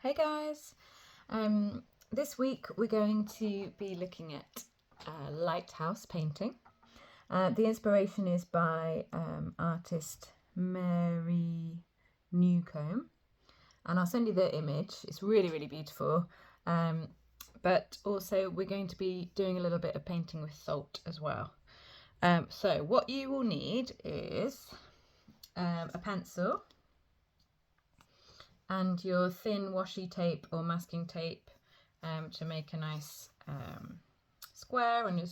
Hey guys, this week we're going to be looking at Lighthouse painting. The inspiration is by artist Mary Newcomb, and I'll send you the image. It's really beautiful, but also we're going to be doing a little bit of painting with salt as well. So what you will need is a pencil and your thin washi tape or masking tape to make a nice square on your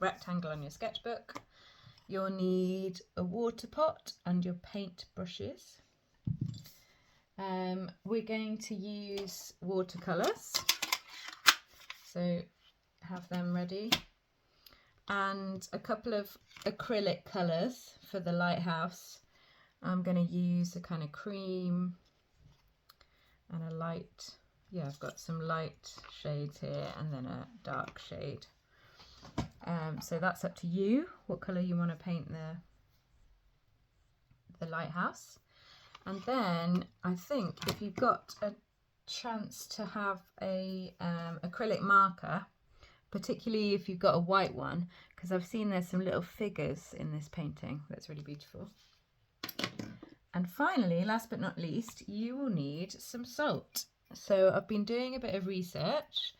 rectangle on your sketchbook. You'll need a water pot and your paint brushes. We're going to use watercolours, so have them ready, and a couple of acrylic colours for the lighthouse. I'm going to use a kind of cream and a light, I've got some light shades here and then a dark shade. So that's up to you, what colour you want to paint the lighthouse. And then I think if you've got a chance to have a acrylic marker, particularly if you've got a white one, because I've seen there's some little figures in this painting that's really beautiful. And finally, last but not least, you will need some salt. So I've been doing a bit of research,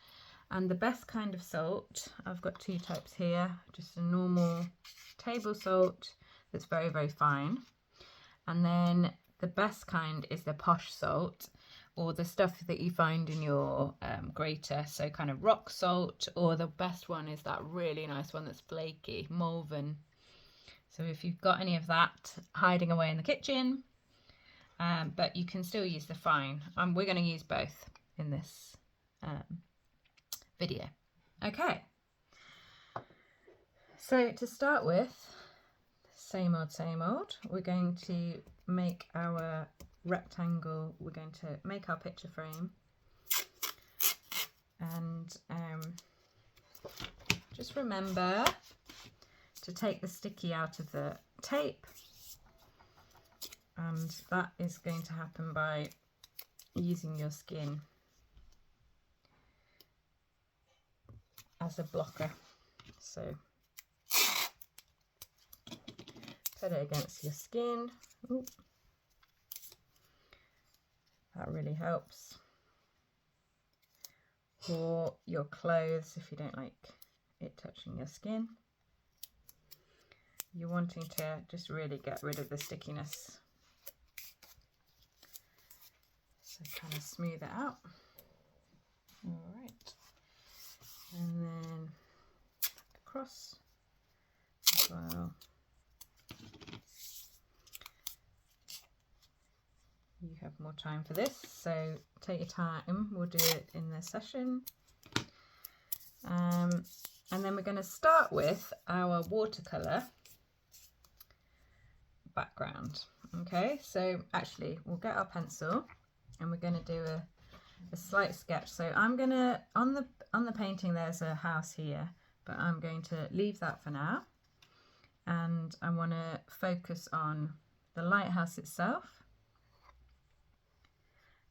and the best kind of salt, I've got two types here, just a normal table salt that's very fine. And then the best kind is the posh salt, or the stuff that you find in your grater, so kind of rock salt, or the best one is that really nice one that's flaky, Malvern. So if you've got any of that hiding away in the kitchen, but you can still use the fine. We're going to use both in this video. Okay, so to start with, same old, we're going to make our rectangle, we're going to make our picture frame, and just remember to take the sticky out of the tape, and that is going to happen by using your skin as a blocker. So put it against your skin. Ooh. That really helps. Or your clothes if you don't like it touching your skin. You're wanting to just really get rid of the stickiness. So kind of smooth it out. All right. And then across as well. You have more time for this, so take your time. We'll do it in the session. And then we're going to start with our watercolour background. Okay, so actually we'll get our pencil and we're going to do a slight sketch. So I'm going to, on the painting there's a house here, but I'm going to leave that for now, and I want to focus on the lighthouse itself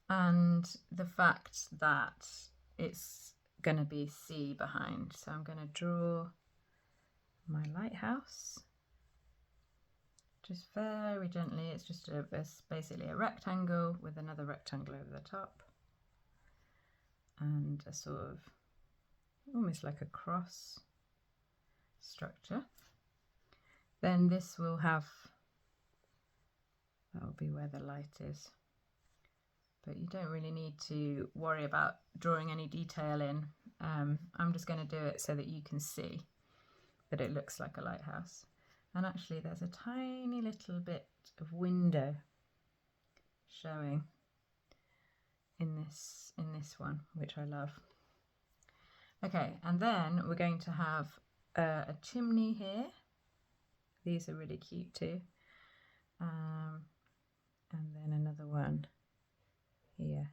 and the fact that it's going to be sea behind. So I'm going to draw my lighthouse just very gently. It's just basically a rectangle with another rectangle over the top, and a sort of almost like a cross structure. Then this will have, that will be where the light is. But you don't really need to worry about drawing any detail in. I'm just going to do it so that you can see that it looks like a lighthouse. And actually there's a tiny little bit of window showing in this one, which I love. Okay, and then we're going to have a chimney here. These are really cute too. And then another one here,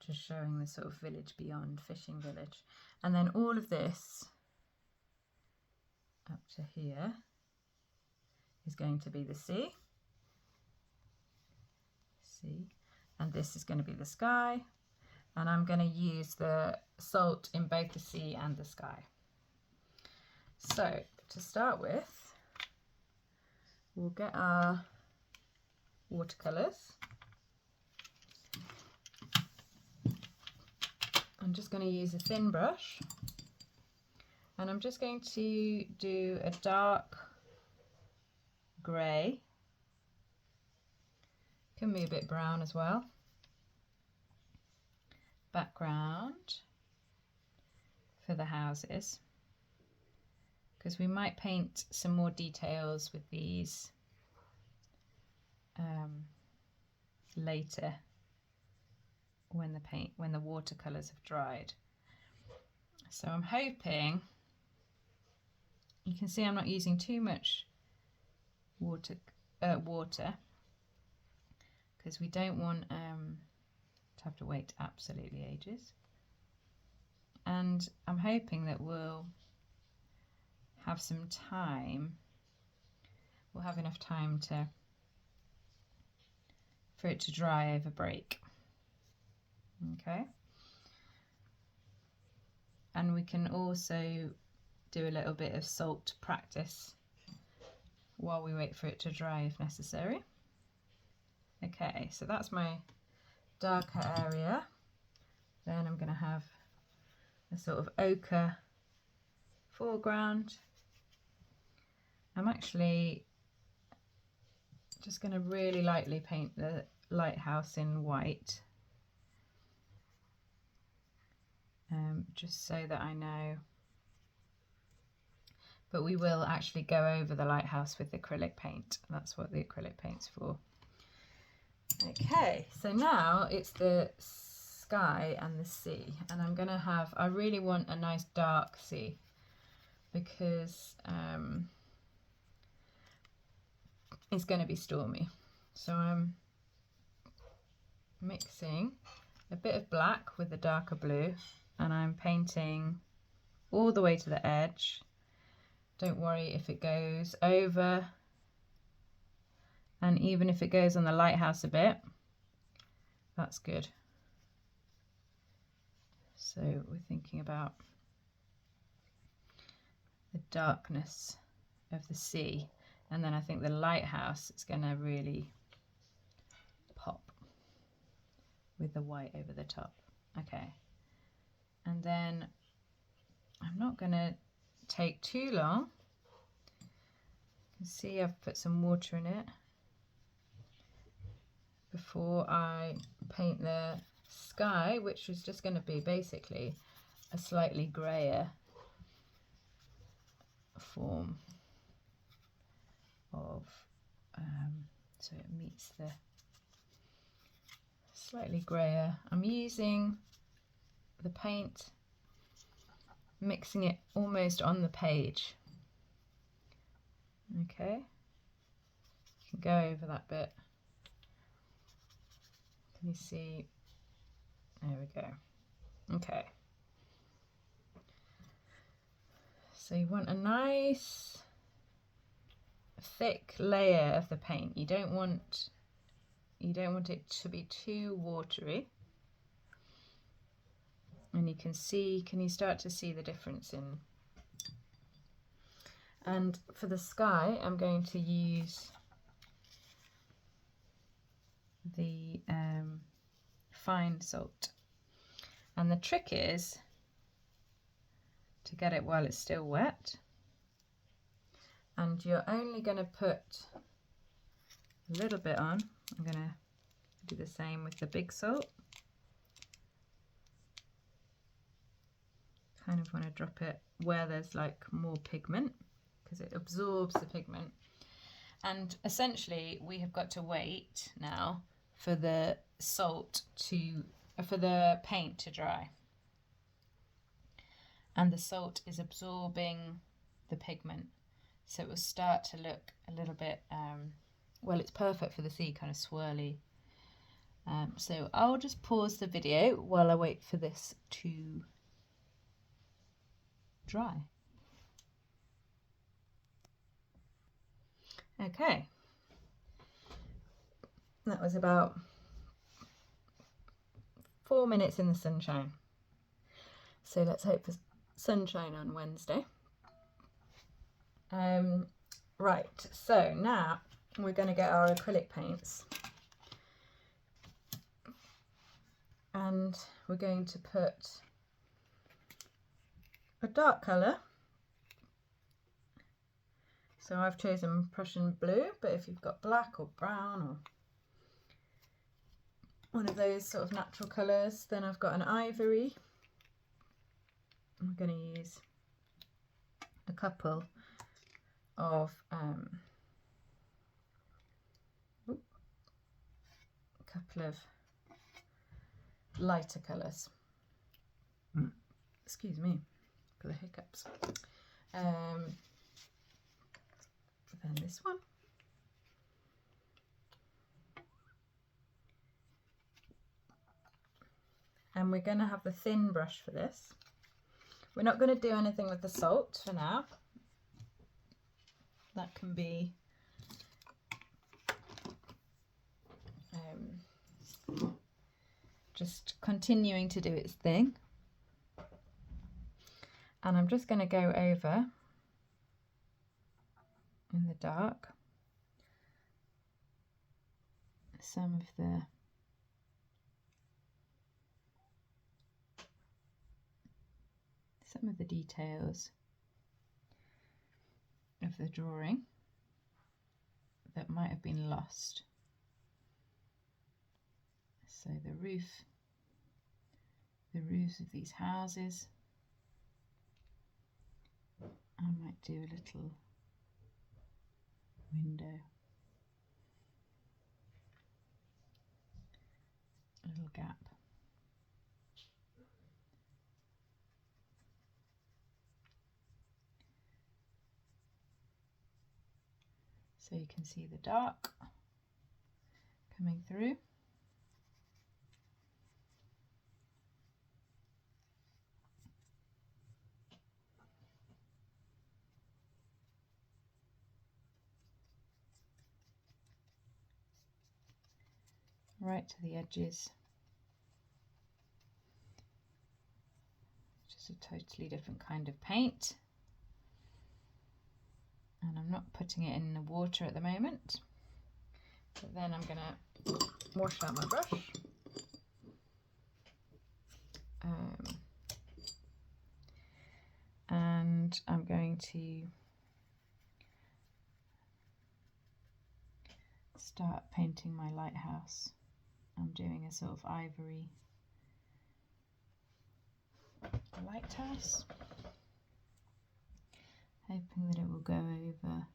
just showing the sort of village beyond, fishing village. And then all of this up to here is going to be the sea. and this is going to be the sky, and I'm going to use the salt in both the sea and the sky. So to start with, we'll get our watercolours. I'm just going to use a thin brush, and I'm just going to do a dark grey, can be a bit brown as well, background for the houses, because we might paint some more details with these later when the watercolours have dried. So I'm hoping you can see I'm not using too much water because we don't want to have to wait absolutely ages. And I'm hoping that we'll have some time, we'll have enough time for it to dry over break. Okay, and we can also do a little bit of salt practice while we wait for it to dry if necessary. Okay, so that's my darker area. Then I'm going to have a sort of ochre foreground. I'm actually just going to really lightly paint the lighthouse in white, just so that I know. But we will actually go over the lighthouse with acrylic paint. That's what the acrylic paint's for. Okay, so now it's the sky and the sea, and I'm going to have, I really want a nice dark sea because it's going to be stormy. So I'm mixing a bit of black with the darker blue, and I'm painting all the way to the edge. Don't worry if it goes over, and even if it goes on the lighthouse a bit, that's good. So we're thinking about the darkness of the sea, and then I think the lighthouse is going to really pop with the white over the top. Okay, and then I'm not going to take too long. You can see I've put some water in it before I paint the sky, which is just going to be basically a slightly grayer form of so it meets the slightly grayer. I'm using the paint, mixing it almost on the page. Okay, you can go over that bit. Can you see? There we go. Okay, so you want a nice thick layer of the paint. You don't want it to be too watery. And you can see, can you start to see the difference in? And for the sky, I'm going to use the fine salt. And the trick is to get it while it's still wet. And you're only going to put a little bit on. I'm going to do the same with the big salt. Kind of want to drop it where there's like more pigment, because it absorbs the pigment. And essentially we have got to wait now for the paint to dry. And the salt is absorbing the pigment, so it will start to look a little bit, well, it's perfect for the sea, kind of swirly. So I'll just pause the video while I wait for this to dry. Okay, that was about 4 minutes in the sunshine. So let's hope for sunshine on Wednesday. Right, so now we're going to get our acrylic paints. And we're going to put a dark colour. So I've chosen Prussian blue, but if you've got black or brown or one of those sort of natural colours, then I've got an ivory. I'm going to use a couple of lighter colours. Excuse me for the hiccups. Then this one. And we're going to have the thin brush for this. We're not going to do anything with the salt for now. That can be just continuing to do its thing. And I'm just going to go over in the dark some of the details of the drawing that might have been lost. So the roofs of these houses. I might do a little window, a little gap. So you can see the dark coming through. Right to the edges, which is a totally different kind of paint. And I'm not putting it in the water at the moment, but then I'm going to wash out my brush. And I'm going to start painting my lighthouse. I'm doing a sort of ivory lighthouse, hoping that it will go over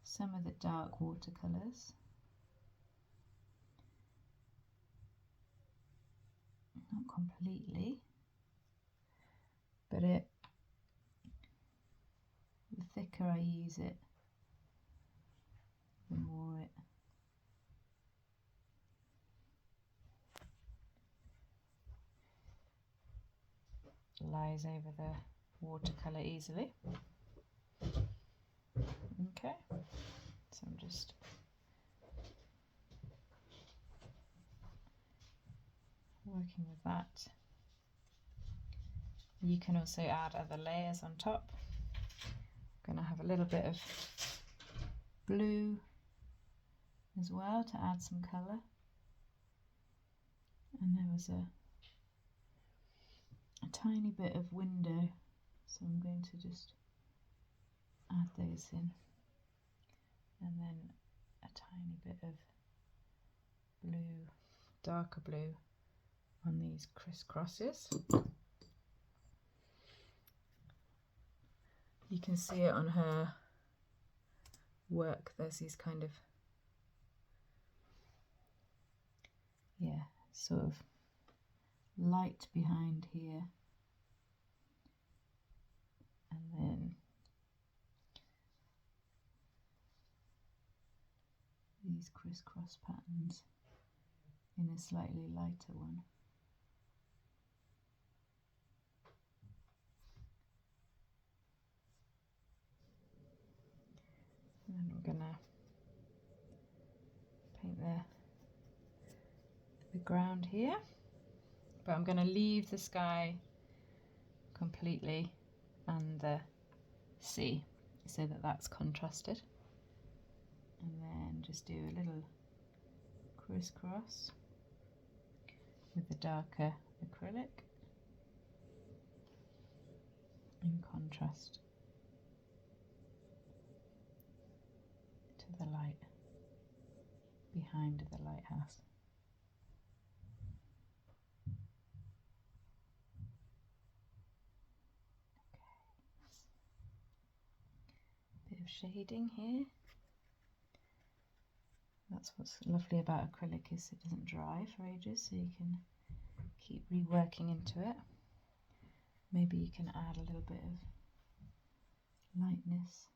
some of the dark watercolours. Not completely, but the thicker I use it, the more it lies over the watercolour easily. Okay, so I'm just working with that. You can also add other layers on top. I'm going to have a little bit of blue as well to add some colour. And there was a tiny bit of window, so I'm going to just add those in, and then a tiny bit of blue, darker blue on these crisscrosses. You can see it on her work, there's these kind of, yeah, sort of light behind here, and then these crisscross patterns in a slightly lighter one. And then we're going to paint the ground here. but I'm going to leave the sky completely and the sea so that that's contrasted, and then just do a little crisscross with the darker acrylic in contrast to the light behind the lighthouse. Okay. Bit of shading here. That's what's lovely about acrylic, is it doesn't dry for ages, so you can keep reworking into it. Maybe you can add a little bit of lightness.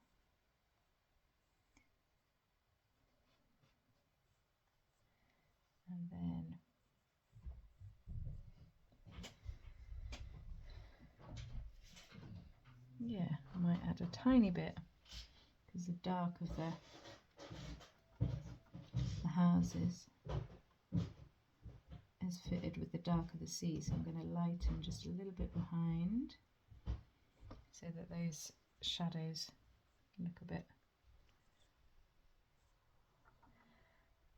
And then yeah, I might add a tiny bit because the dark of the houses is fitted with the dark of the sea, so I'm going to lighten just a little bit behind so that those shadows look a bit.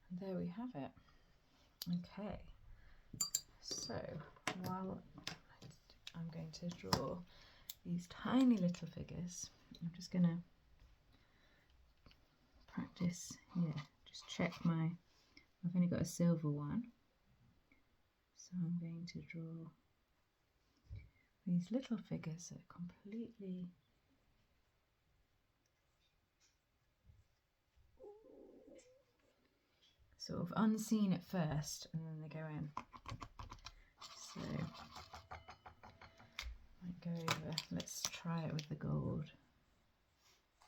And there we have it. Okay, so while I'm going to draw these tiny little figures, I'm just going to practice here. Just check I've only got a silver one, so I'm going to draw these little figures that are completely sort of unseen at first, and then they go in. So I might go over, let's try it with the gold.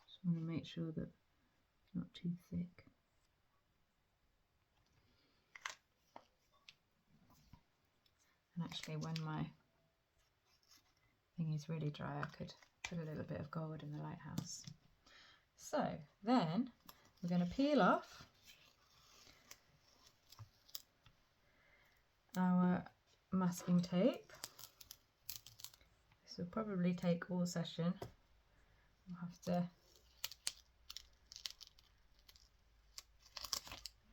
Just want to make sure that it's not too thick. And actually, when my thing is really dry, I could put a little bit of gold in the lighthouse. So then we're going to peel off our masking tape. This will probably take all session. We'll have to,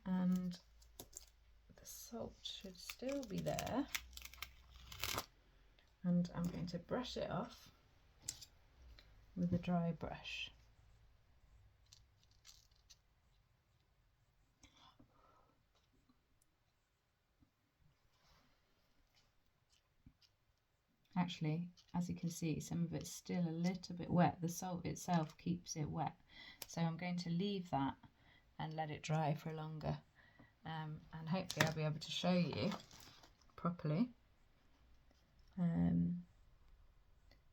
and the salt should still be there, and I'm going to brush it off with a dry brush. Actually, as you can see, some of it's still a little bit wet. The salt itself keeps it wet, so I'm going to leave that and let it dry for longer, and hopefully I'll be able to show you properly.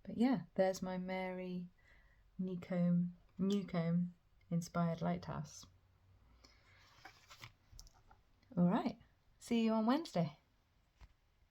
But yeah, there's my Mary Newcomb inspired lighthouse. All right, see you on Wednesday.